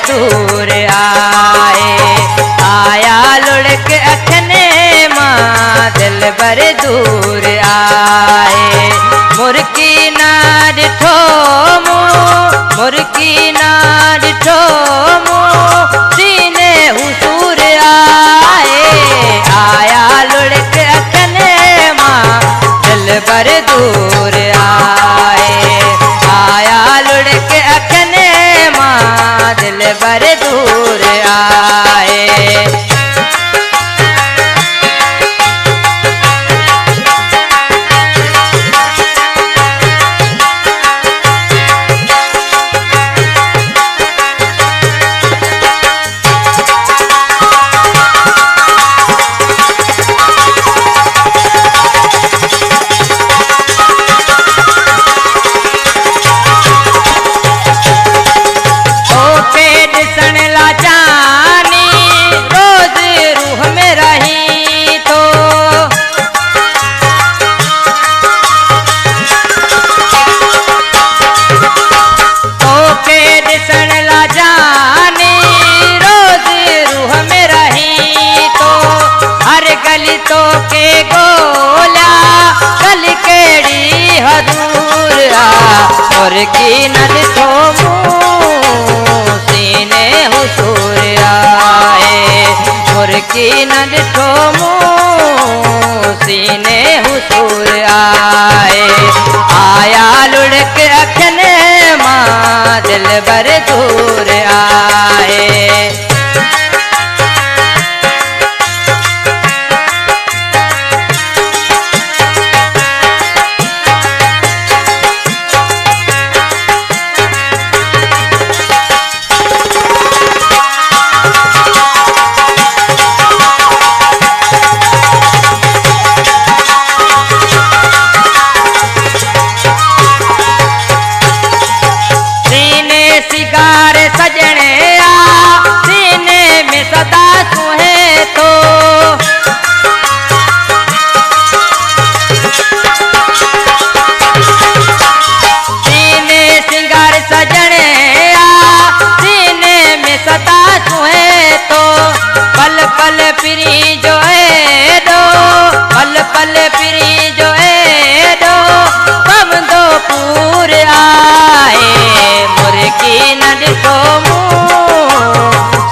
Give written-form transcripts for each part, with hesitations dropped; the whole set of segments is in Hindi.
दूर आए। आया लुढ़क अखने मां दिल बर दूर आए। मुर्की ना ॾिठो मूं मुर्की ना ॾिठो मूं सीने हुसूर आए। आया लुढ़क अखने मां दिल बर दूर आए। आया लुढ़क अखने मां दिल बर दूर आए। तो के गोला कल केड़ी हजूर आ और की न ॾिठो मूं सीने हुसूर आए। और की न ॾिठो मूं सीने हुसूर आए। आया लुढ़क अखने मां दिल बर दूर आए। सिगार सजने आ सीने में सदा सुहे तो। सीने सिंगार सजने आ सीने में सदा सुहे तो। पल पल फिरी जो है दो पल पल फिरी जो है दो कम दो पूर आए। मुर्की न ॾिठो मूं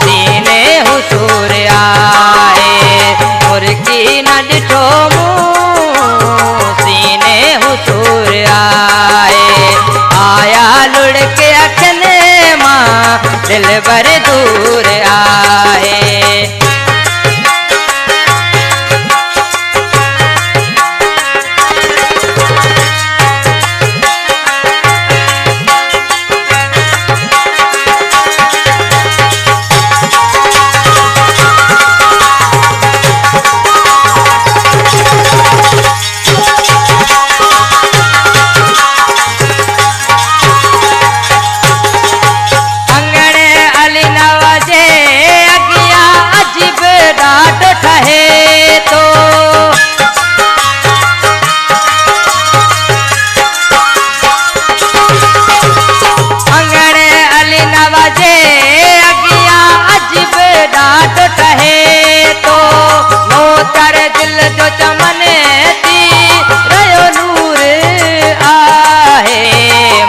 सीने हुसूर आए। मुर्की न ॾिठो मूं सीने हुसूर आए। आया लुढ़क अखने मां दिल बर दूर आए।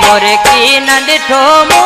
मुर्की न ॾिठो मूं